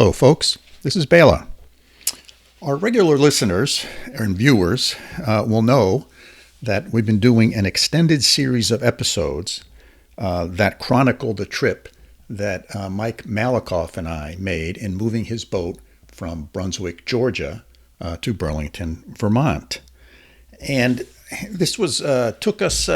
Hello, folks. This is Bela. Our regular listeners and viewers will know that we've been doing an extended series of episodes that chronicle the trip that Mike Malakoff and I made in moving his boat from Brunswick, Georgia to Burlington, Vermont. And this was took us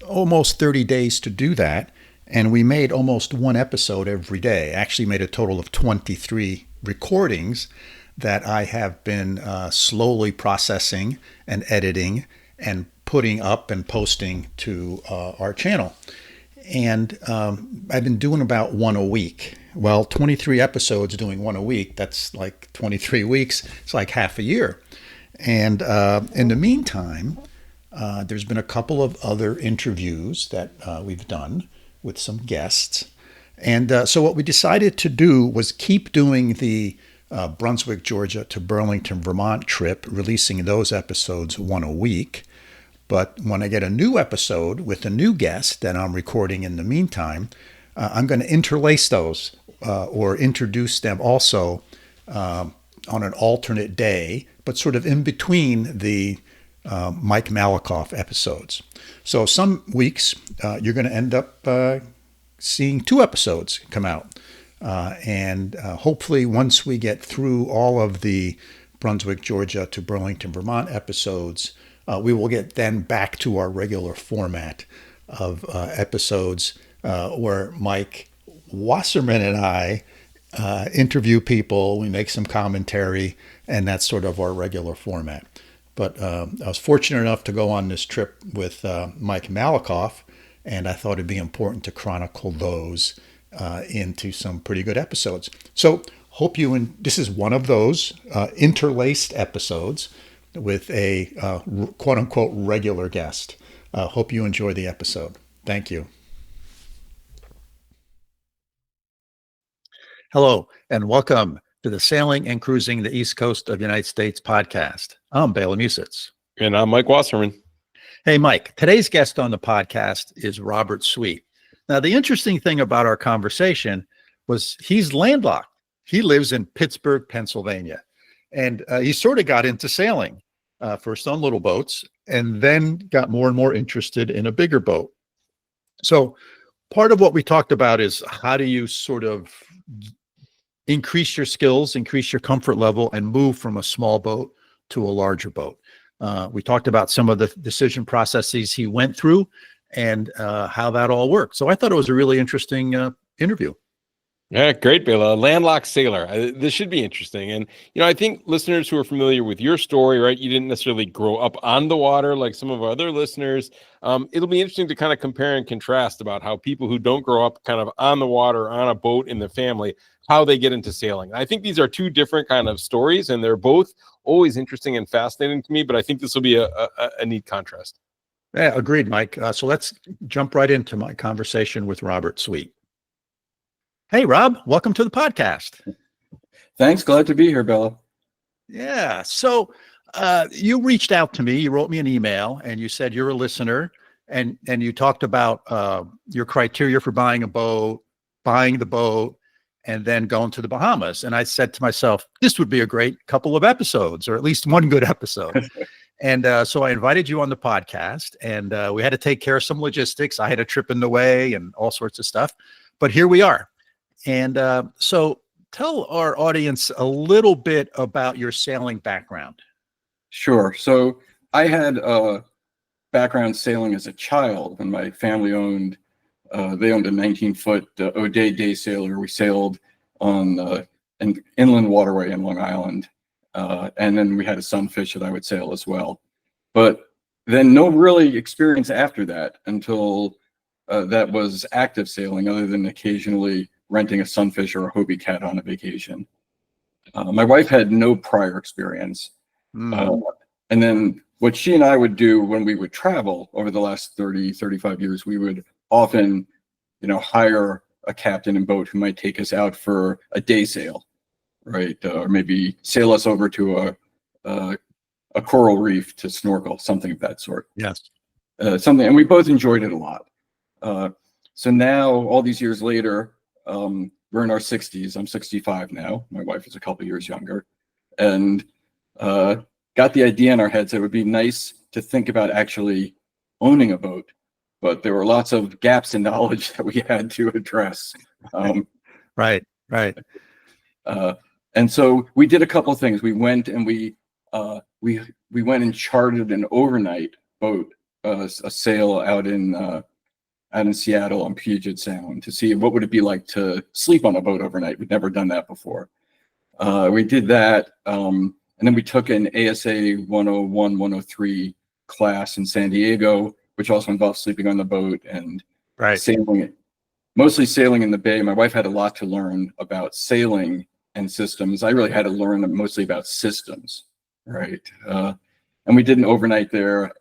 almost 30 days to do that. And we made almost one episode every day. Actually made a total of 23 recordings that I have been slowly processing and editing and putting up and posting to our channel. And I've been doing about one a week. Well, 23 episodes doing one a week, that's like 23 weeks. It's like half a year. And in the meantime, there's been a couple of other interviews that we've done with some guests. And so what we decided to do was keep doing the Brunswick, Georgia to Burlington, Vermont trip, releasing those episodes one a week. But when I get a new episode with a new guest that I'm recording in the meantime, I'm going to interlace those or introduce them also on an alternate day, but sort of in between the Mike Malakoff episodes. So some weeks you're going to end up seeing two episodes come out. And hopefully once we get through all of the Brunswick, Georgia to Burlington, Vermont episodes, we will get then back to our regular format of episodes where Mike Wasserman and I interview people, we make some commentary, and that's sort of our regular format. But I was fortunate enough to go on this trip with Mike Malakoff, and I thought it'd be important to chronicle those into some pretty good episodes. So hope this is one of those interlaced episodes with a quote-unquote regular guest. Hope you enjoy the episode. Thank you. Hello, and welcome to the Sailing and Cruising the East Coast of the United States podcast. I'm Bela Musits. And I'm Mike Wasserman. Hey, Mike. Today's guest on the podcast is Robert Sweet. Now, the interesting thing about our conversation was he's landlocked. He lives in Pittsburgh, Pennsylvania. And he sort of got into sailing, first on little boats, and then got more and more interested in a bigger boat. So part of what we talked about is how do you sort of increase your skills, increase your comfort level, and move from a small boat to a larger boat. We talked about some of the decision processes he went through and how that all worked. So I thought it was a really interesting interview. Yeah, great, Bela. Landlocked sailor. This should be interesting. And, I think listeners who are familiar with your story, right, you didn't necessarily grow up on the water like some of our other listeners. It'll be interesting to kind of compare and contrast about how people who don't grow up kind of on the water, on a boat in the family, how they get into sailing. I think these are two different kind of stories, and they're both always interesting and fascinating to me, but I think this will be a neat contrast. Yeah, agreed, Mike. So let's jump right into my conversation with Robert Sweet. Hey, Rob, welcome to the podcast. Thanks. Glad to be here, Bela. Yeah. So you reached out to me. You wrote me an email, and you said you're a listener, and you talked about your criteria for buying the boat, and then going to the Bahamas. And I said to myself, this would be a great couple of episodes, or at least one good episode. And so I invited you on the podcast, and we had to take care of some logistics. I had a trip in the way and all sorts of stuff, but here we are. And so tell our audience a little bit about your sailing background. Sure. So I had a background sailing as a child, and my family they owned a 19-foot O'Day day sailor. We sailed on an inland waterway in Long Island. And then we had a Sunfish that I would sail as well. But then no really experience after that until that was active sailing, other than occasionally renting a Sunfish or a Hobie Cat on a vacation. My wife had no prior experience. And then what she and I would do when we would travel over the last 30, 35 years, we would often, hire a captain and boat who might take us out for a day sail, right? Or maybe sail us over to a coral reef to snorkel, something of that sort. Yes. Something, and we both enjoyed it a lot. So now, all these years later, we're in our 60s. I'm 65 now. My wife is a couple years younger, and got the idea in our heads that it would be nice to think about actually owning a boat, but there were lots of gaps in knowledge that we had to address. Right. And so we did a couple of things. We went and we went and chartered an overnight boat, a sail out in Seattle on Puget Sound, to see what would it be like to sleep on a boat overnight. We'd never done that before. We did that, and then we took an ASA 101, 103 class in San Diego, which also involved sleeping on the boat and sailing, mostly sailing in the bay. My wife had a lot to learn about sailing and systems. I really had to learn mostly about systems, right? And we did an overnight there,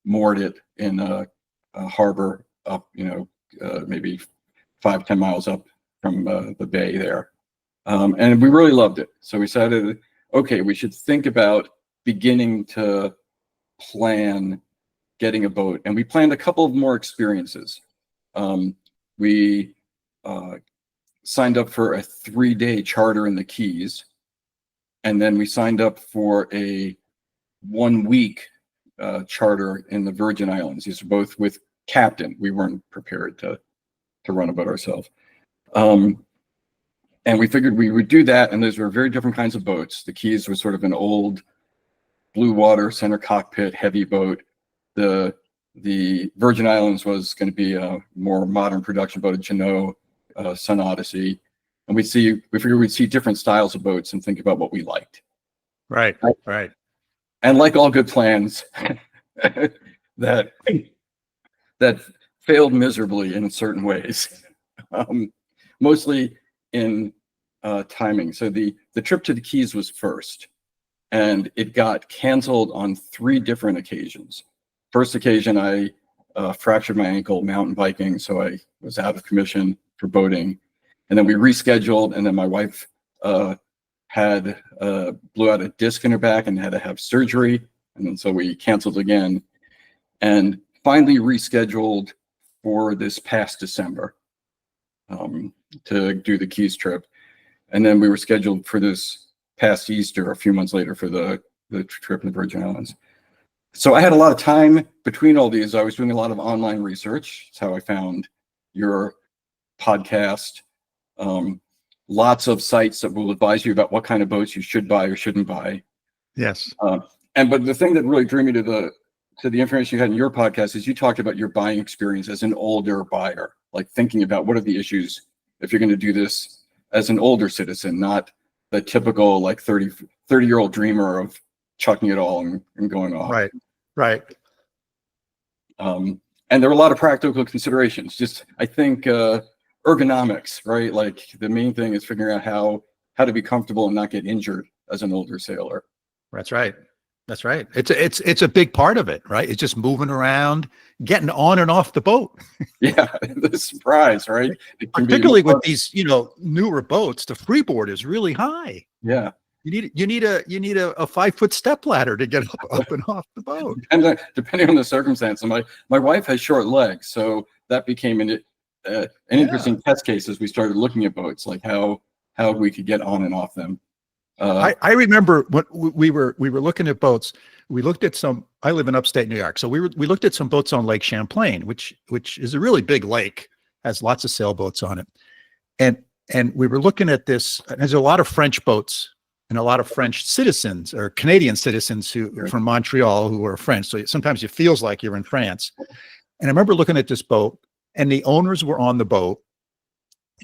moored it in a harbor up, maybe 5-10 miles up from the bay there. And we really loved it. So we decided, okay, we should think about beginning to plan getting a boat. And we planned a couple of more experiences. We signed up for a 3-day charter in the Keys. And then we signed up for a 1-week charter in the Virgin Islands. These are both with captain. We weren't prepared to run a boat ourselves. And we figured we would do that. And those were very different kinds of boats. The Keys was sort of an old blue water center cockpit, heavy boat. The Virgin Islands was going to be a more modern production boat, a Jeanneau, Sun Odyssey. And we figured we'd see different styles of boats and think about what we liked. Right. And like all good plans, that failed miserably in certain ways, mostly in timing. So the trip to the Keys was first, and it got canceled on 3 different occasions. First occasion, I fractured my ankle mountain biking, so I was out of commission for boating. And then we rescheduled, and then my wife blew out a disc in her back and had to have surgery. And then so we canceled again and finally rescheduled for this past December to do the Keys trip. And then we were scheduled for this past Easter a few months later for the trip in the Virgin Islands. So I had a lot of time between all these. I was doing a lot of online research. That's how I found your podcast. Lots of sites that will advise you about what kind of boats you should buy or shouldn't buy. Yes. But the thing that really drew me to the information you had in your podcast is you talked about your buying experience as an older buyer, like thinking about what are the issues if you're going to do this as an older citizen, not the typical like 30-year-old dreamer of chucking it all and going off. Right. And there were a lot of practical considerations. Just, I think, ergonomics, right? Like the main thing is figuring out how to be comfortable and not get injured as an older sailor. That's right. It's a big part of it, right? It's just moving around, getting on and off the boat. Yeah, the surprise, right? Particularly with these, newer boats, the freeboard is really high. Yeah. You need a 5-foot step ladder to get up and off the boat. And depending on the circumstance, and my wife has short legs, so that became an interesting test case as we started looking at boats, like how we could get on and off them. I remember when we were looking at boats. We looked at some. I live in upstate New York, so we looked at some boats on Lake Champlain, which is a really big lake, has lots of sailboats on it, and we were looking at this. There's a lot of French boats and a lot of French citizens or Canadian citizens who are from Montreal who are French. So sometimes it feels like you're in France. And I remember looking at this boat, and the owners were on the boat,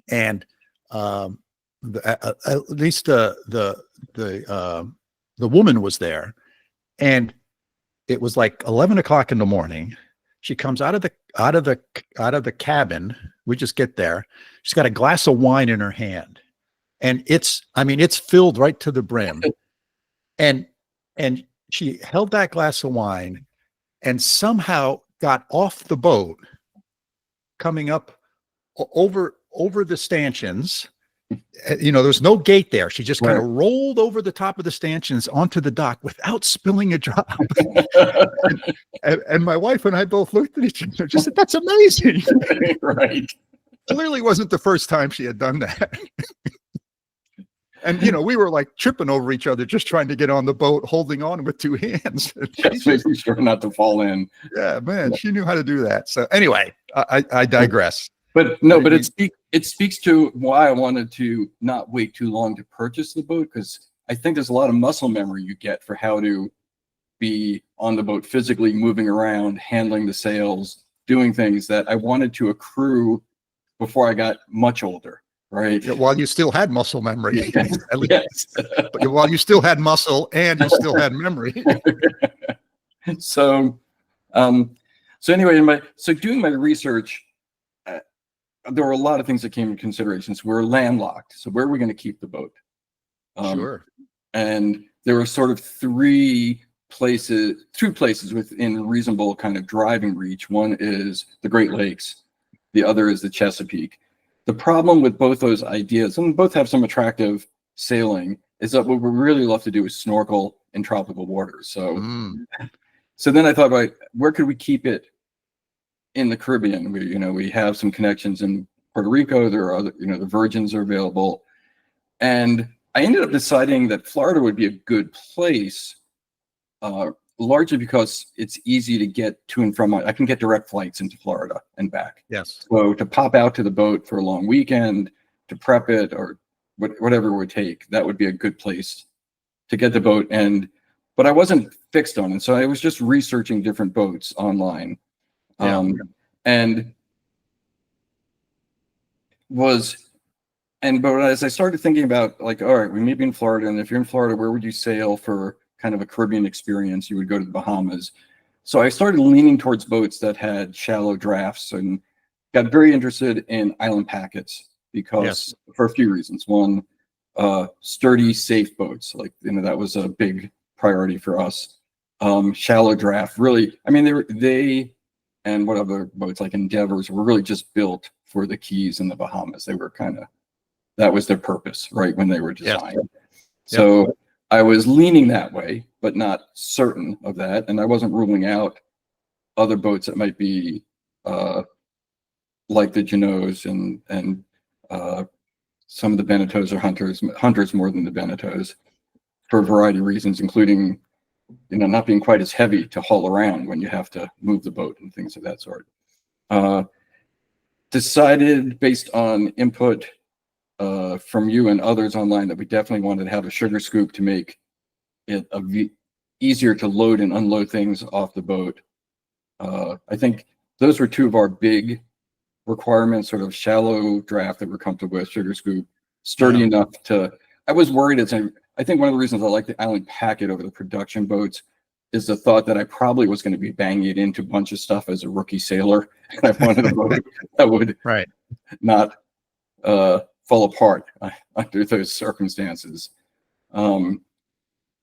and at least the woman was there, and it was like 11 o'clock in the morning. She comes out of the cabin. We just get there. She's got a glass of wine in her hand, and it's filled right to the brim. And she held that glass of wine and somehow got off the boat, coming up over the stanchions. There's no gate there. She just kind of rolled over the top of the stanchions onto the dock without spilling a drop. and my wife and I both looked at each other and just said, "That's amazing." Right. clearly wasn't the first time she had done that. And, we were like tripping over each other, just trying to get on the boat, holding on with two hands. Just making sure not to fall in. Yeah, man, she knew how to do that. So anyway, I digress. But no, but it speaks to why I wanted to not wait too long to purchase the boat, because I think there's a lot of muscle memory you get for how to be on the boat, physically moving around, handling the sails, doing things that I wanted to accrue before I got much older. Right. Yeah, while you still had muscle memory. Yes. But while you still had muscle and you still had memory. So anyway, doing my research, there were a lot of things that came into consideration. So we're landlocked. So where are we going to keep the boat? Sure. And there were sort of two places within reasonable kind of driving reach. One is the Great Lakes. The other is the Chesapeake. The problem with both those ideas, and both have some attractive sailing, is that what we really love to do is snorkel in tropical waters. So then I thought about where could we keep it in the Caribbean. We have some connections in Puerto Rico. There are other, the Virgins are available. And I ended up deciding that Florida would be a good place, largely because it's easy to get to and from. I can get direct flights into Florida and back. Yes. So to pop out to the boat for a long weekend, to prep it, or whatever it would take, that would be a good place to get the boat. But I wasn't fixed on it. So I was just researching different boats online. But as I started thinking about, like, all right, we may be in Florida, and if you're in Florida, where would you sail for kind of a Caribbean experience? You would go to the Bahamas. So I started leaning towards boats that had shallow drafts, and got very interested in island packets because for a few reasons. One, sturdy, safe boats. Like, that was a big priority for us. Shallow draft, really. I mean, they and what other boats like Endeavors were really just built for the Keys and the Bahamas. They were that was their purpose, right, when they were designed. So I was leaning that way, but not certain of that. And I wasn't ruling out other boats that might be like the Genoes and some of the Beneteaus or Hunters more than the Beneteaus, for a variety of reasons, including not being quite as heavy to haul around when you have to move the boat and things of that sort. Decided based on input from you and others online that we definitely wanted to have a sugar scoop to make it easier to load and unload things off the boat. I think those were two of our big requirements, sort of shallow draft that we're comfortable with, sugar scoop, sturdy enough to, I was worried I think one of the reasons I like the island packet over the production boats is the thought that I probably was going to be banging it into a bunch of stuff as a rookie sailor. And I wanted a boat that would not fall apart under those circumstances. But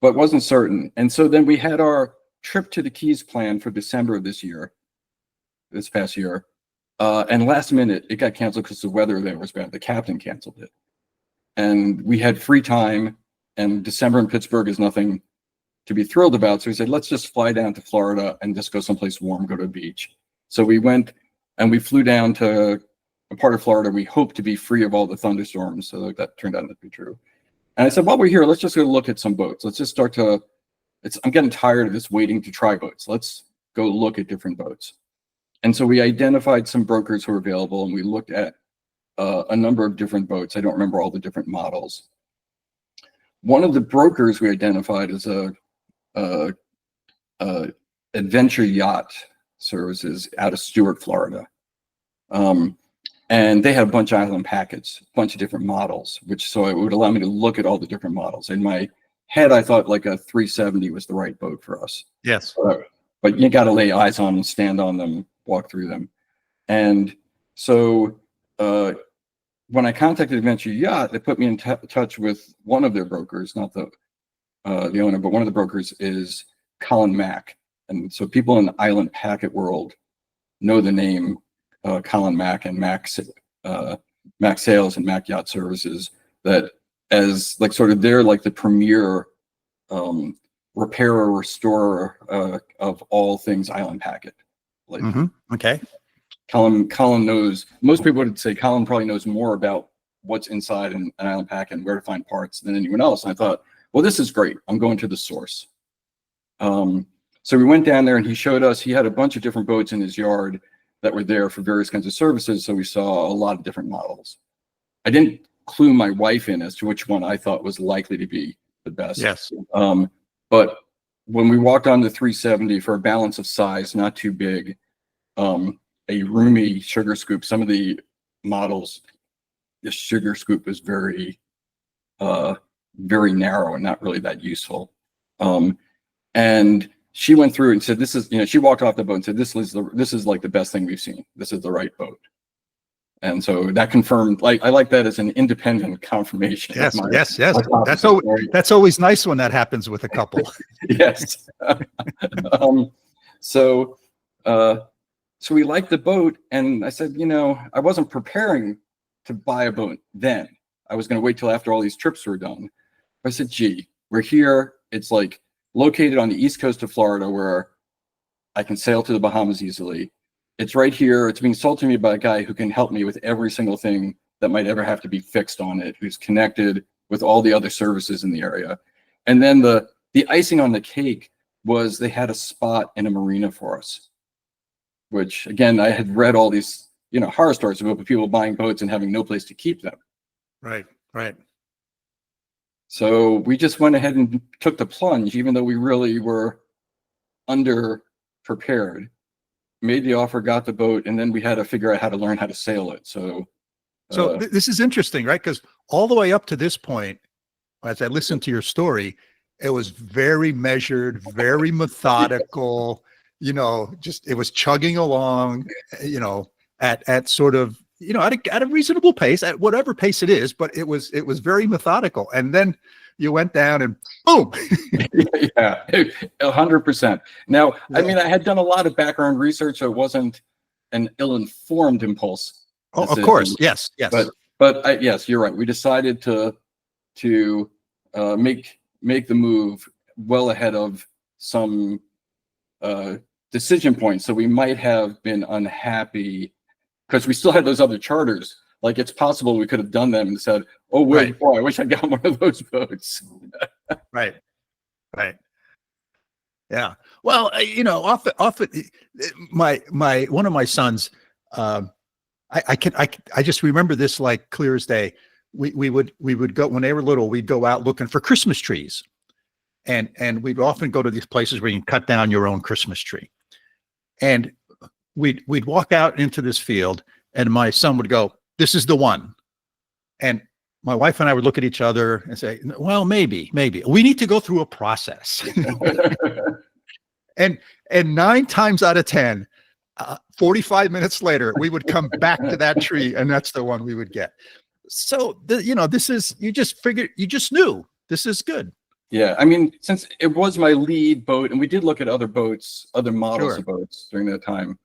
wasn't certain. And so then we had our trip to the Keys planned for December of this past year. And last minute, it got canceled because the weather there was bad. The captain canceled it. And we had free time, and December in Pittsburgh is nothing to be thrilled about. So we said, let's just fly down to Florida and just go someplace warm, go to a beach. So we went and we flew down to a part of Florida we hoped to be free of all the thunderstorms. So that turned out not to be true. And I said, while we're here, let's just go look at some boats. Let's just I'm getting tired of this waiting to try boats. Let's go look at different boats. And so we identified some brokers who were available, and we looked at a number of different boats. I don't remember all the different models. One of the brokers we identified is a adventure yacht services out of Stuart, Florida. And they had a bunch of island packets, a bunch of different models, so it would allow me to look at all the different models. In my head, I thought like a 370 was the right boat for us. Yes. But you got to lay eyes on them, stand on them, walk through them. And so when I contacted Adventure Yacht, they put me in touch with one of their brokers, not the owner, but one of the brokers is Colin Mack. And so people in the island packet world know the name Colin Mack and Mack Sales and Mack Yacht Services, that as like sort of they're like the premier repairer, restorer of all things island packet. Like, Okay. Colin knows, most people would say Colin probably knows more about what's inside an island pack and where to find parts than anyone else. And I thought, well, this is great. I'm going to the source. So we went down there and he showed us, he had a bunch of different boats in his yard that were there for various kinds of services. So we saw a lot of different models. I didn't clue my wife in as to which one I thought was likely to be the best. Yes. But when we walked on the 370 for a balance of size, not too big, a roomy sugar scoop, some of the models, the sugar scoop was very narrow and not really that useful. And she went through and said, this is, she walked off the boat and said, this is like the best thing we've seen. This is the right boat. And so that confirmed, I like that as an independent confirmation. Yes. That's always nice when that happens with a couple. Yes. So we liked the boat, and I said, I wasn't preparing to buy a boat then. I was going to wait till after all these trips were done. I said, gee, we're here. It's like located on the east coast of Florida where I can sail to the Bahamas easily. It's right here. It's being sold to me by a guy who can help me with every single thing that might ever have to be fixed on it, who's connected with all the other services in the area. And then the icing on the cake was they had a spot in a marina for us, which again, I had read all these, horror stories about people buying boats and having no place to keep them. Right. So we just went ahead and took the plunge, even though we really were under prepared. Made the offer, got the boat, and then we had to figure out how to learn how to sail it. So this is interesting, right? Because all the way up to this point, as I listened to your story, it was very measured, very methodical, it was chugging along, at sort of, at a reasonable pace, at whatever pace it is, but it was very methodical. And then you went down and boom. Yeah, 100%. Now, I mean, I had done a lot of background research, so it wasn't an ill-informed impulse. Oh, of course. Yes. But yes, you're right. We decided to make the move well ahead of some decision points. So we might have been unhappy because we still had those other charters. Like, it's possible we could have done them and said, oh, wait, boy, I wish I got one of those boats. Right. Yeah. Well, often one of my sons, I just remember this like clear as day. We would go, when they were little, we'd go out looking for Christmas trees, and we'd often go to these places where you can cut down your own Christmas tree. And we'd walk out into this field, and my son would go, this is the one. And my wife and I would look at each other and say, well, maybe we need to go through a process. and 9 times out of 10, 45 minutes later, we would come back to that tree, and that's the one we would get. So, this is, you just knew this is good. Yeah. I mean, since it was my lead boat, and we did look at other boats, other models of boats during that time.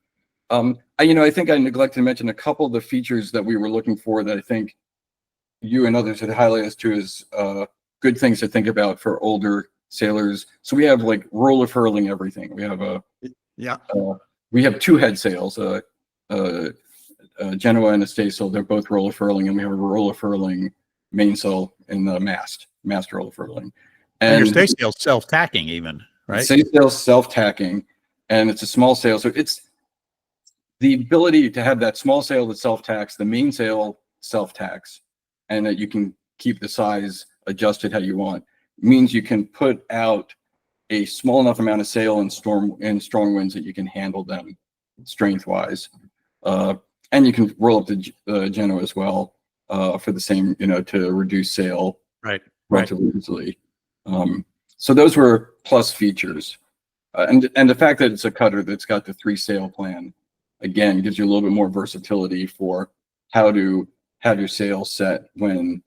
I think I neglected to mention a couple of the features that we were looking for that I think you and others had highlighted us to as good things to think about for older sailors. So we have like roller furling everything. We have we have 2 head sails, Genoa and a staysail. They're both roller furling, and we have a roller furling mainsail in the mast roller furling. And your staysail self-tacking even, right? Staysail self-tacking, and it's a small sail. So it's the ability to have that small sail that self-tacks, the mainsail self-tacks, and that you can keep the size adjusted how you want, means you can put out a small enough amount of sail in strong winds that you can handle them strength-wise. And you can roll up the Genoa as well for the same, to reduce sail relatively easily. So those were plus features. And the fact that it's a cutter that's got the 3 sail plan, again, gives you a little bit more versatility for how to have your sail set when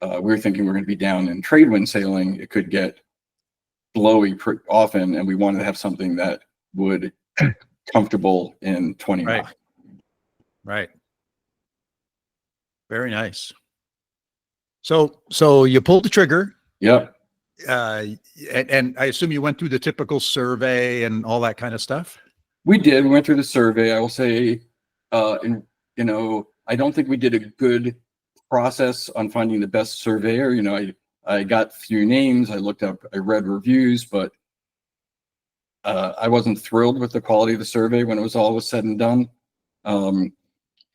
we're thinking we're going to be down in trade wind sailing. It could get blowy often, and we wanted to have something that would comfortable in 20 knots. Right. Very nice. So you pulled the trigger. Yep. And I assume you went through the typical survey and all that kind of stuff. We did. We went through the survey. I will say And I don't think we did a good process on finding the best surveyor. I got a few names, I read reviews, but I wasn't thrilled with the quality of the survey when it was all said and done.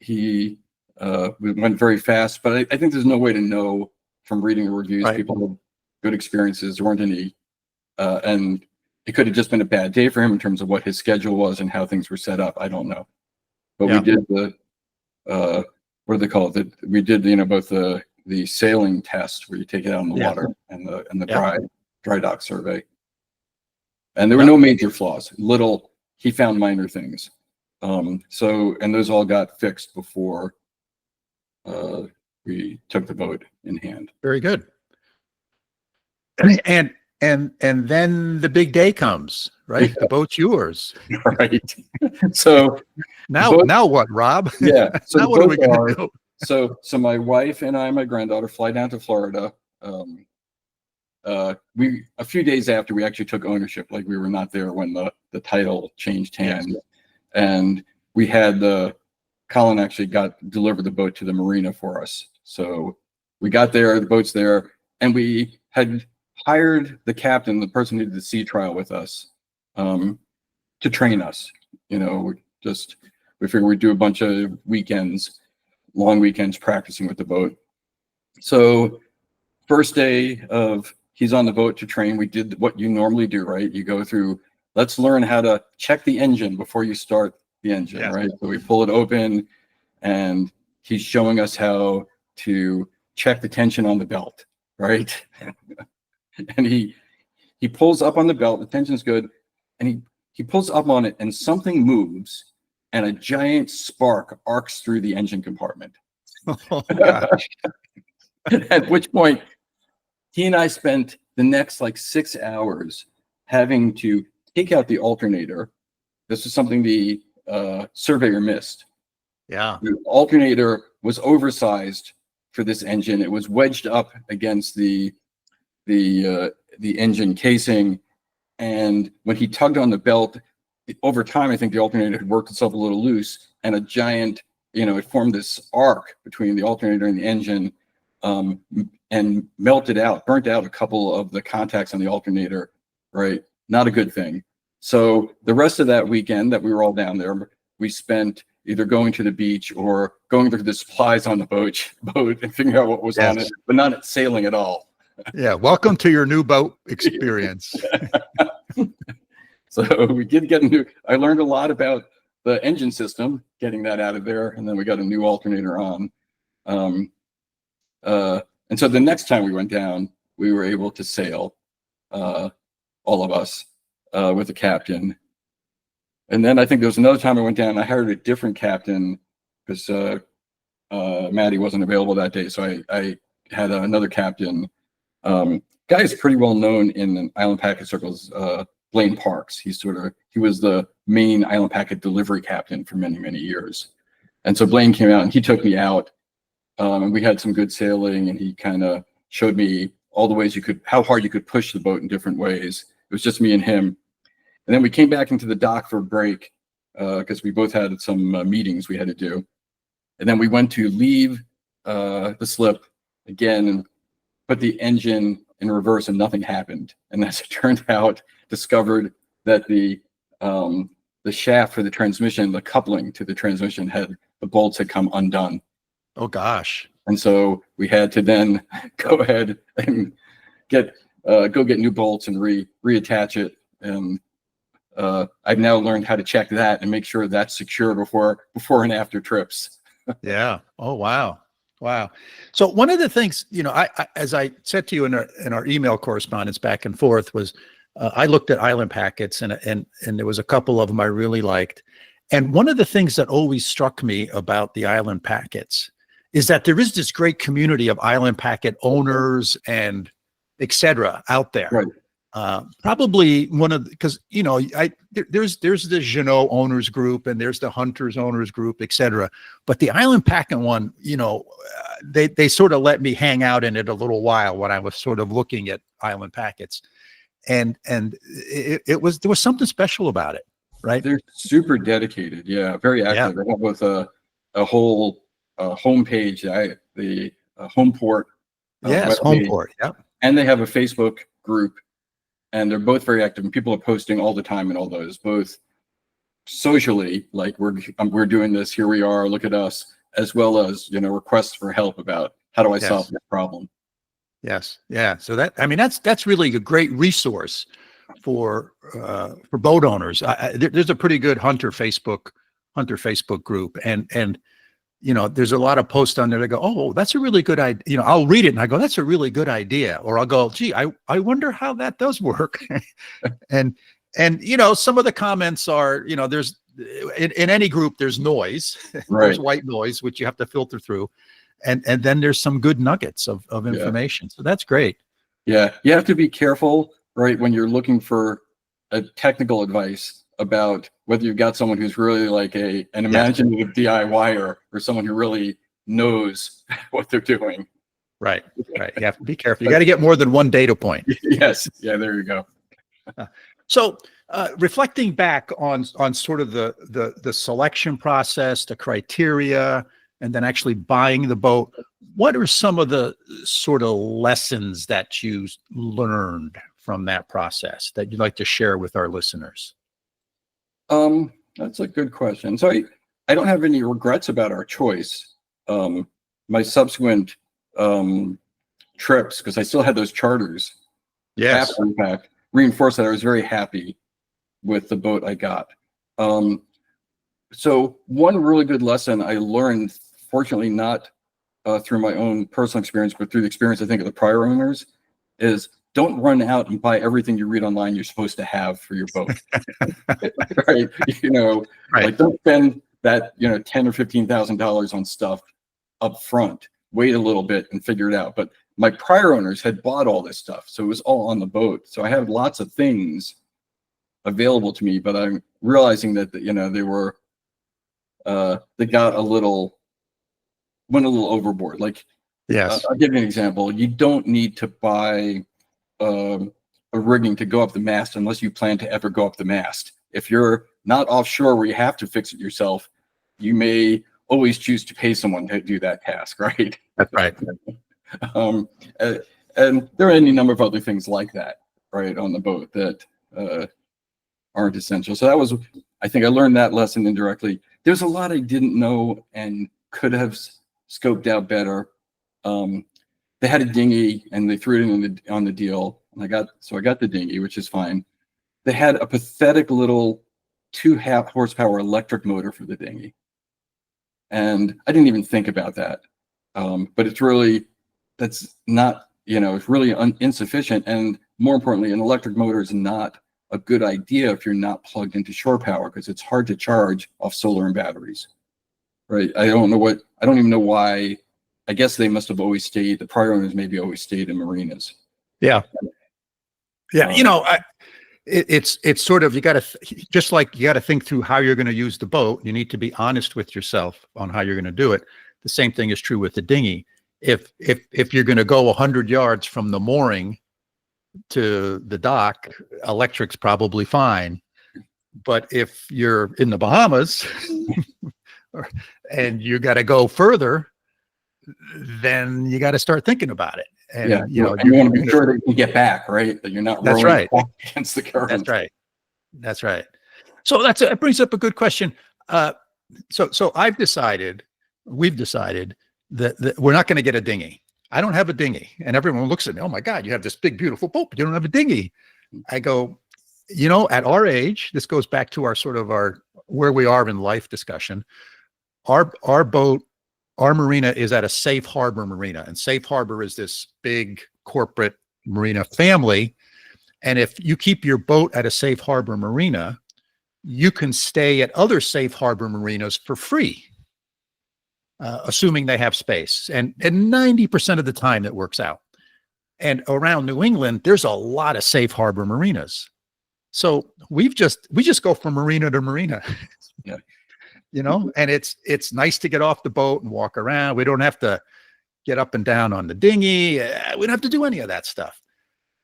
He went very fast, but I think there's no way to know from reading the reviews. Right. People had good experiences. There weren't any, and it could have just been a bad day for him in terms of what his schedule was and how things were set up. I don't know, but we did the what do they call it? We did both the sailing test where you take it out in the water and the dry dock survey, and there were no major flaws. He found minor things, and those all got fixed before we took the boat in hand. Very good. And then the big day comes, right? The boat's yours. Right. So now what, Rob? Yeah. So now what are we going to do? So my wife and my granddaughter fly down to Florida. A few days after we actually took ownership, like we were not there when the title changed hands, and we had Colin actually delivered the boat to the marina for us. So we got there, the boat's there, and we had hired the captain, the person who did the sea trial with us, to train us. We figured we'd do a bunch of long weekends practicing with the boat. So first day he's on the boat to train, we did what you normally do, right? You go through, let's learn how to check the engine before you start the engine, right? So we pull it open and he's showing us how to check the tension on the belt, right? And he pulls up on the belt, the tension's good, and he pulls up on it and something moves and a giant spark arcs through the engine compartment. Oh, gosh. At which point he and I spent the next 6 hours having to take out the alternator. This was something the surveyor missed. Yeah. The alternator was oversized for this engine. It was wedged up against the engine casing, and when he tugged on the belt, over time, I think the alternator had worked itself a little loose, and a giant, it formed this arc between the alternator and the engine, and burnt out a couple of the contacts on the alternator, right? Not a good thing. So the rest of that weekend that we were all down there, we spent either going to the beach or going through the supplies on the boat and figuring out what was on it, but not sailing at all. Yeah. Welcome to your new boat experience. So we did get I learned a lot about the engine system, getting that out of there. And then we got a new alternator on. And so the next time we went down, we were able to sail, all of us, with the captain. And then I think there was another time I went down, I hired a different captain because Maddie wasn't available that day. So I had another captain. Guy is pretty well known in island packet circles, Blaine Parks. He was the main island packet delivery captain for many, many years. And so Blaine came out and he took me out, and we had some good sailing, and he kind of showed me all the ways how hard you could push the boat in different ways. It was just me and him. And then we came back into the dock for a break because we both had some meetings we had to do. And then we went to leave the slip again and put the engine in reverse, and nothing happened. And as it turned out, discovered that the shaft for the transmission, the coupling to the transmission, the bolts had come undone. Oh gosh! And so we had to then go ahead and go get new bolts and reattach it. And I've now learned how to check that and make sure that's secure before and after trips. Yeah. Oh wow. Wow. So one of the things, I as I said to you in our email correspondence back and forth, was I looked at island packets and there was a couple of them I really liked. And one of the things that always struck me about the island packets is that there is this great community of island packet owners and et cetera out there. Right. Probably because there's the Jeannot owners group and there's the Hunters owners group, et cetera. But the island packet one, they sort of let me hang out in it a little while when I was sort of looking at island packets, and there was something special about it. right? They're super dedicated. Yeah, very active. They have both a whole homepage, the home port Yes, home webpage, port. Yep. and they have a Facebook group, and they're both very active. And people are posting all the time in all those, both socially, like we're doing this, here we are, look at us, as well as requests for help about how do I solve this problem. Yes. Yeah. So that's really a great resource for boat owners. There's a pretty good hunter Facebook group, and there's a lot of posts on there that go, oh, that's a really good idea. I'll read it and I go, that's a really good idea. Or I'll go, gee, I wonder how that does work. and some of the comments are, there's in any group, there's noise, Right. There's white noise, which you have to filter through. And then there's some good nuggets of information. Yeah. So that's great. Yeah. You have to be careful, right, when you're looking for a technical advice about whether you've got someone who's really like an imaginative DIYer or someone who really knows what they're doing. Right. You have to be careful. You got to get more than one data point. Yes. Yeah, there you go. So reflecting back on sort of the selection process, the criteria, and then actually buying the boat, what are some of the sort of lessons that you learned from that process that you'd like to share with our listeners? That's a good question. So I don't have any regrets about our choice. My subsequent trips, because I still had those charters. Yes. After impact, reinforced that I was very happy with the boat I got. So one really good lesson I learned, fortunately not through my own personal experience, but through the experience, I think, of the prior owners, is don't run out and buy everything you read online you're supposed to have for your boat. Right? Like don't spend that, $10,000 or $15,000 on stuff up front. Wait a little bit and figure it out. But my prior owners had bought all this stuff, so it was all on the boat. So I had lots of things available to me, but I'm realizing that they were they went a little overboard. Like, yes, I'll give you an example. You don't need to buy a rigging to go up the mast unless you plan to ever go up the mast. If you're not offshore where you have to fix it yourself, you may always choose to pay someone to do that task, right? That's right. And there are any number of other things like that, right, on the boat that aren't essential. So I think I learned that lesson indirectly. There's a lot I didn't know and could have scoped out better. They had a dinghy and they threw it in on the deal, and I got the dinghy, which is fine. They had a pathetic little 2.5 horsepower electric motor for the dinghy, and I didn't even think about that. But it's really it's really insufficient, and more importantly, an electric motor is not a good idea if you're not plugged into shore power, because it's hard to charge off solar and batteries. Right? I don't even know why. I guess they must have always stayed. The prior owners maybe always stayed in marinas. Yeah. It's sort of, you got to think through how you're going to use the boat. You need to be honest with yourself on how you're going to do it. The same thing is true with the dinghy. If you're going to go 100 yards from the mooring to the dock, electric's probably fine. But if you're in the Bahamas and you got to go further, then you got to start thinking about it. And you want to be sure that you can get back, right? That you're not rowing against the current. That's right. So that brings up a good question. So we've decided that we're not going to get a dinghy. I don't have a dinghy, and everyone looks at me. Oh my God, you have this big, beautiful boat, but you don't have a dinghy. I go, at our age, this goes back to our where we are in life discussion. Our boat. Our marina is at a safe harbor marina, and safe harbor is this big corporate marina family. And if you keep your boat at a safe harbor marina, you can stay at other safe harbor marinas for free, assuming they have space. And 90% of the time that works out. And around New England, there's a lot of safe harbor marinas. So we just go from marina to marina. Yeah. And it's nice to get off the boat and walk around. We don't have to get up and down on the dinghy. We don't have to do any of that stuff.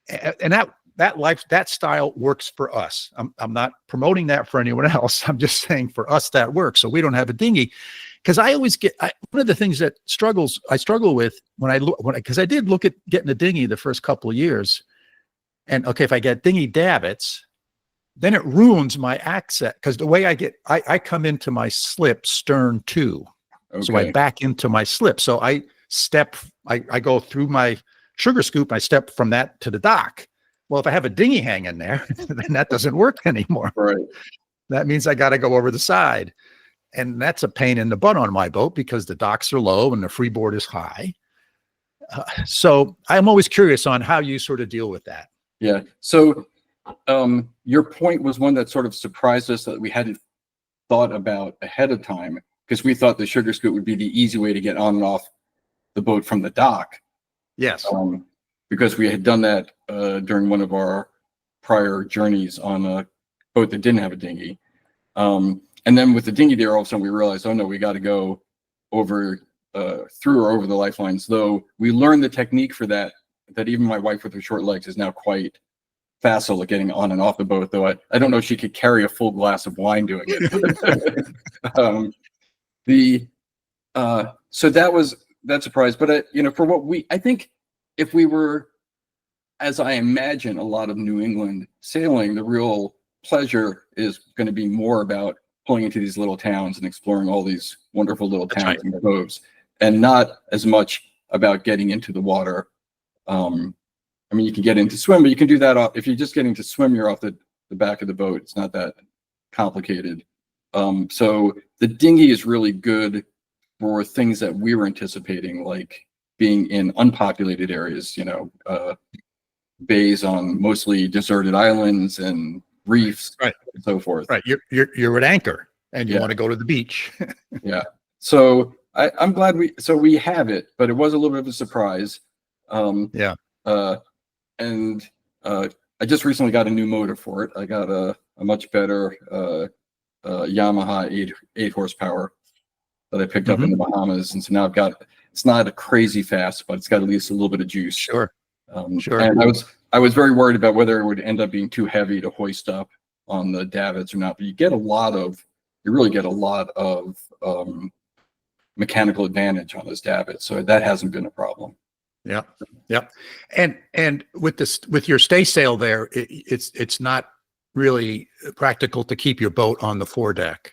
And that style works for us. I'm not promoting that for anyone else. I'm just saying for us that works. So we don't have a dinghy, because I always get one of the things that I struggle with because I did look at getting a dinghy the first couple of years, and okay, if I get dinghy davits, then it ruins my access, because the way I come into my slip stern too. Okay. So I back into my slip. So I go through my sugar scoop. I step from that to the dock. Well, if I have a dinghy hanging there, then that doesn't work anymore. Right. That means I got to go over the side. And that's a pain in the butt on my boat, because the docks are low and the freeboard is high. So I'm always curious on how you sort of deal with that. Yeah. So your point was one that sort of surprised us, that we hadn't thought about ahead of time, because we thought the sugar scoop would be the easy way to get on and off the boat from the dock. Yes. Because we had done that during one of our prior journeys on a boat that didn't have a dinghy. And then with the dinghy there, all of a sudden we realized, oh no, we got to go over through or over the lifelines. Though we learned the technique for that even my wife with her short legs is now quite facile at getting on and off the boat. Though I don't know if she could carry a full glass of wine doing it. So that was that surprise. But for what I think, if we were, as I imagine, a lot of New England sailing, the real pleasure is going to be more about pulling into these little towns and exploring all these wonderful little towns and coves, and not as much about getting into the water. I mean, you can get into swim, but you can do that if you're just getting to swim, you're off the back of the boat. It's not that complicated. So the dinghy is really good for things that we were anticipating, like being in unpopulated areas, bays on mostly deserted islands and reefs, right, and so forth. Right. You're at anchor and you want to go to the beach. Yeah. So I'm glad we have it, but it was a little bit of a surprise. And I just recently got a new motor for it. I got a much better Yamaha 8 horsepower that I picked up in the Bahamas, and so now it's not a crazy fast, but it's got at least a little bit of juice. Sure. Sure. And I was very worried about whether it would end up being too heavy to hoist up on the davits or not. But you really get a lot of mechanical advantage on those davits, so that hasn't been a problem. Yeah. Yeah. And with your stay sail there, it's not really practical to keep your boat on the foredeck.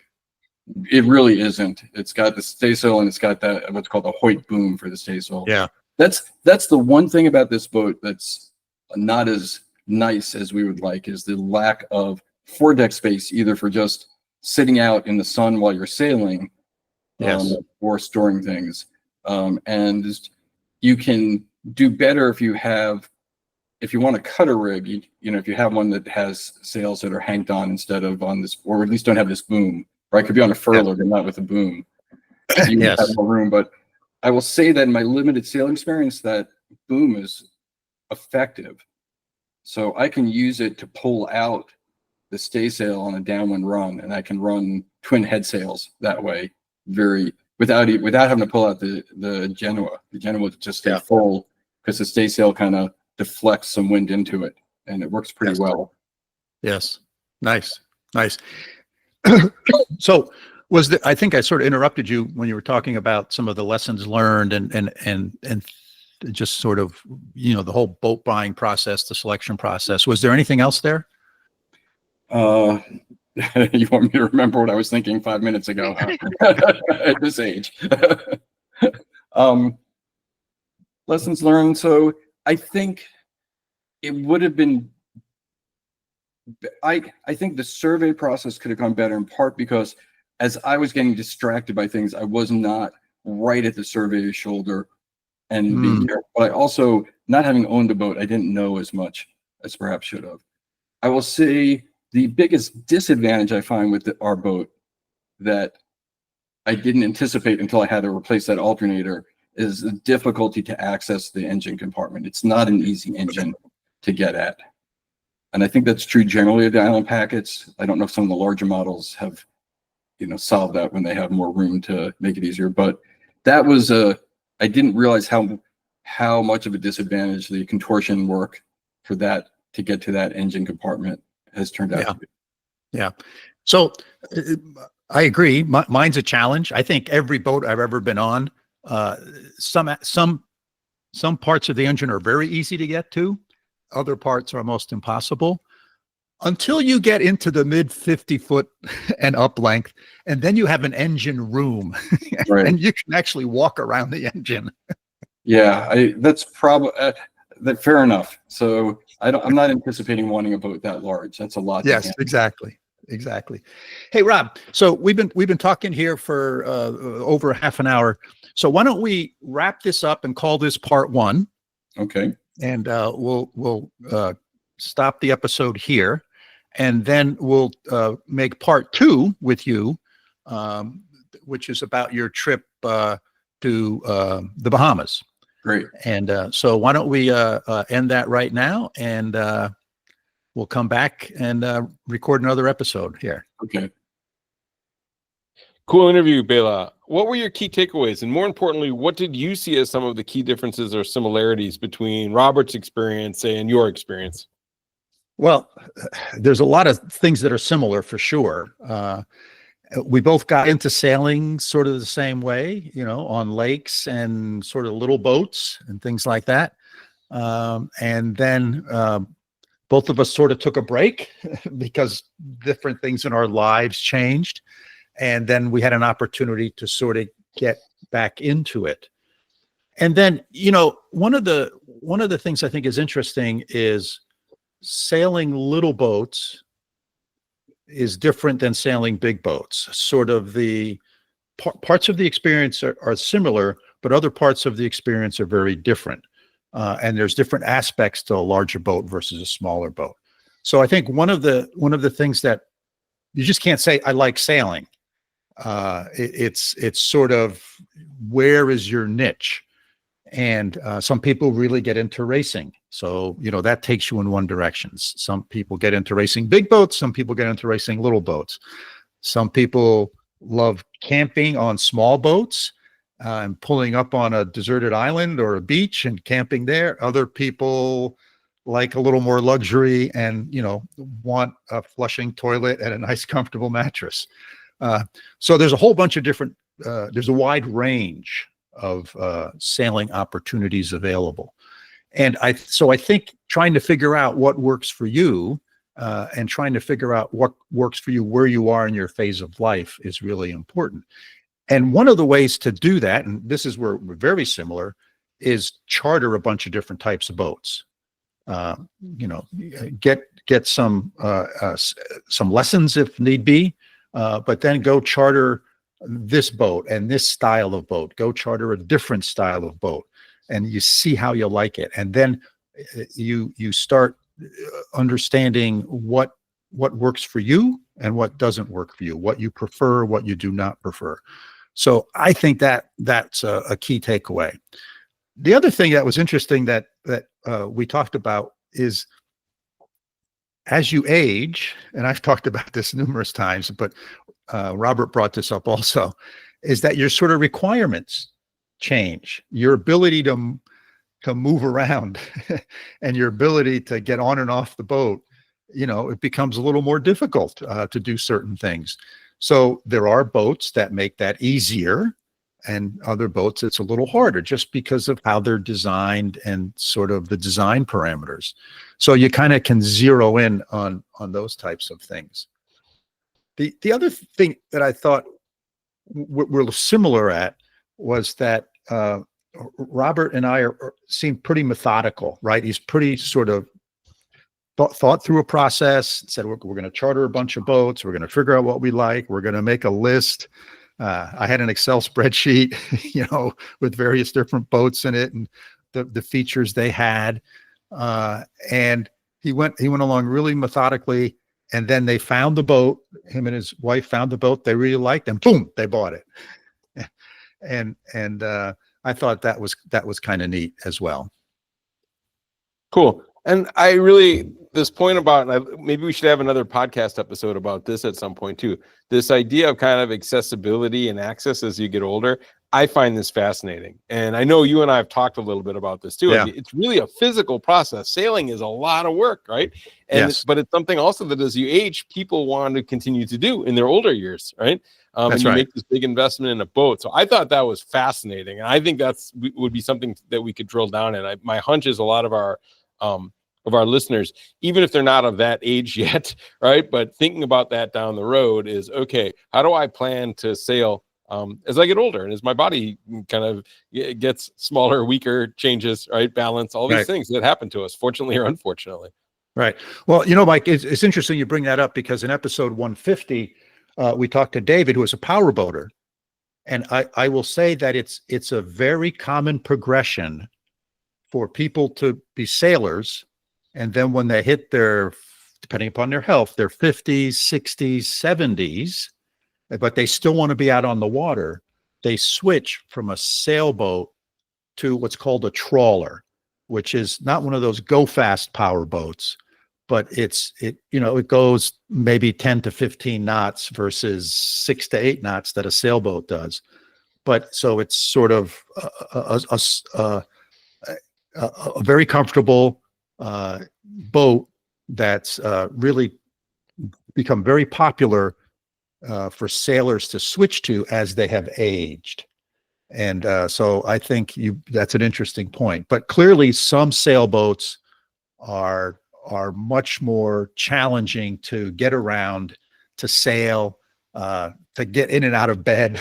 It really isn't. It's got the staysail, and it's got that what's called a hoist boom for the staysail. Yeah. That's the one thing about this boat that's not as nice as we would like, is the lack of foredeck space, either for just sitting out in the sun while you're sailing, or storing things. And you can do better if you want to cut a rig, if you have one that has sails that are hanked on instead of on this, or at least don't have this boom, right? Could be on a furler, but not with a boom. You have more room. But I will say that in my limited sailing experience, that boom is effective. So I can use it to pull out the staysail on a downwind run, and I can run twin head sails that way, without having to pull out the Genoa. The Genoa would just stay full, because the staysail kind of deflects some wind into it, and it works pretty well. Yes. Nice. So I think I sort of interrupted you when you were talking about some of the lessons learned and just sort of, the whole boat buying process, the selection process. Was there anything else there? You want me to remember what I was thinking 5 minutes ago at this age? Lessons learned. So I think it would have been, I think the survey process could have gone better, in part because as I was getting distracted by things, I was not right at the surveyor's shoulder and being there. But I also, not having owned a boat, I didn't know as much as perhaps should have. I will say the biggest disadvantage I find with our boat that I didn't anticipate until I had to replace that alternator is the difficulty to access the engine compartment. It's not an easy engine to get at. And I think that's true generally of the island packets. I don't know if some of the larger models have, solved that when they have more room to make it easier. But that was I didn't realize how much of a disadvantage the contortion work for that to get to that engine compartment has turned out to be. Yeah. So I agree. Mine's a challenge. I think every boat I've ever been on, some parts of the engine are very easy to get to. Other parts are almost impossible until you get into the mid 50-foot and up length. And then you have an engine room Right. and you can actually walk around the engine. Yeah, that's probably fair enough. So I'm not anticipating wanting a boat that large. That's a lot. Yes, exactly. Hey, Rob, so we've been talking here for over half an hour. So why don't we wrap this up and call this part 1? Okay. And we'll stop the episode here, and then we'll make part 2 with you, which is about your trip to the Bahamas. Great. And so why don't we end that right now, and we'll come back and record another episode here. Okay. Cool interview, Bela. What were your key takeaways? And more importantly, what did you see as some of the key differences or similarities between Robert's experience and your experience? Well, there's a lot of things that are similar for sure. We both got into sailing sort of the same way, on lakes and sort of little boats and things like that. And then both of us sort of took a break because different things in our lives changed. And then we had an opportunity to sort of get back into it. And then, one of the things I think is interesting is sailing little boats is different than sailing big boats. Sort of the parts of the experience are similar, but other parts of the experience are very different. And there's different aspects to a larger boat versus a smaller boat. So I think one of the things that you just can't say, I like sailing. It's sort of, where is your niche? And some people really get into racing. So, that takes you in one direction. Some people get into racing big boats. Some people get into racing little boats. Some people love camping on small boats and pulling up on a deserted island or a beach and camping there. Other people like a little more luxury and, want a flushing toilet and a nice, comfortable mattress. So there's a whole bunch of different, there's a wide range of sailing opportunities available. And I think trying to figure out what works for you and trying to figure out what works for you where you are in your phase of life is really important. And one of the ways to do that, and this is where we're very similar, is charter a bunch of different types of boats. Get some lessons if need be, but then go charter this boat and this style of boat. Go charter a different style of boat, and you see how you like it. And then you start understanding what works for you and what doesn't work for you, what you prefer, what you do not prefer. So I think that's a key takeaway. The other thing that was interesting that we talked about is, as you age, and I've talked about this numerous times, but Robert brought this up also, is that your sort of requirements change. Your ability to move around and your ability to get on and off the boat, it becomes a little more difficult to do certain things. So there are boats that make that easier, and other boats it's a little harder just because of how they're designed and sort of the design parameters. So you kind of can zero in on those types of things. The other thing that I thought we're similar at was that Robert and I seem pretty methodical, right? He's pretty sort of thought through a process, said we're going to charter a bunch of boats, we're going to figure out what we like, we're going to make a list. I had an Excel spreadsheet, with various different boats in it and the features they had. And he went along really methodically, and then they found the boat. Him and his wife found the boat they really liked, and boom, they bought it. And I thought that was kind of neat as well. Cool. And this point about, maybe we should have another podcast episode about this at some point too. This idea of kind of accessibility and access as you get older. I find this fascinating. And I know you and I have talked a little bit about this too. Yeah. I mean, it's really a physical process. Sailing is a lot of work, right? And Yes. but it's something also that as you age, people want to continue to do in their older years, right? That's and you right. make this big investment in a boat. So I thought that was fascinating. And I think would be something that we could drill down in. My hunch is a lot of our listeners, even if they're not of that age yet, right? But thinking about that down the road is, okay, how do I plan to sail as I get older and as my body kind of gets smaller, weaker, changes, right? Balance, all these things that happen to us, fortunately or unfortunately. Right. Well, Mike, it's interesting you bring that up because in episode 150, we talked to David, who was a power boater. And I will say that it's a very common progression for people to be sailors. And then when they hit depending upon their health, their 50s, 60s, 70s, but they still want to be out on the water, they switch from a sailboat to what's called a trawler, which is not one of those go fast power boats, but it goes maybe 10 to 15 knots versus 6 to 8 knots that a sailboat does. But so it's sort of a very comfortable boat that's really become very popular for sailors to switch to as they have aged. And so I think that's an interesting point. But clearly some sailboats are much more challenging to get around, to sail, to get in and out of bed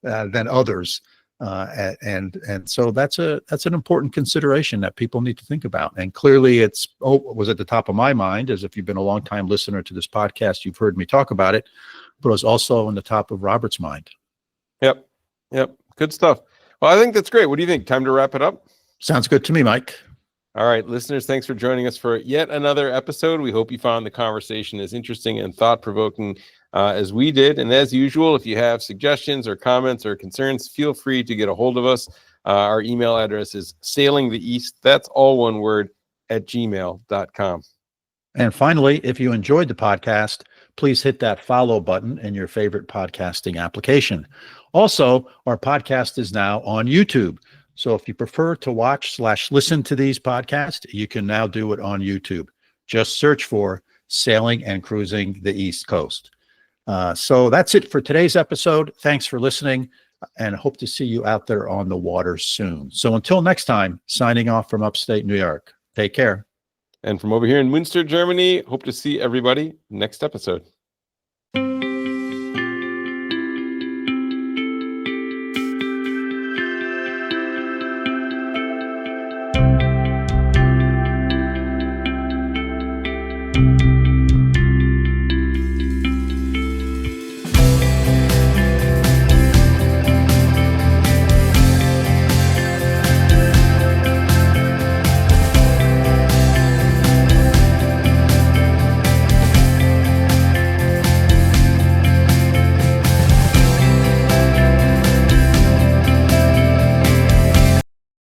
than others. And so that's an important consideration that people need to think about. And clearly it was at the top of my mind, as if you've been a long time listener to this podcast, you've heard me talk about it, but it was also on the top of Robert's mind. Yep. Good stuff. Well, I think that's great. What do you think? Time to wrap it up? Sounds good to me, Mike. All right, listeners, thanks for joining us for yet another episode. We hope you found the conversation as interesting and thought-provoking as we did. And as usual, if you have suggestions or comments or concerns, feel free to get a hold of us. Our email address is sailingtheeast, that's all one word, @gmail.com. And finally, if you enjoyed the podcast, please hit that follow button in your favorite podcasting application. Also, our podcast is now on YouTube. So if you prefer to watch/listen to these podcasts, you can now do it on YouTube. Just search for Sailing and Cruising the East Coast. So that's it for today's episode. Thanks for listening, and hope to see you out there on the water soon. So until next time, signing off from upstate New York. Take care. And from over here in Münster, Germany, hope to see everybody next episode.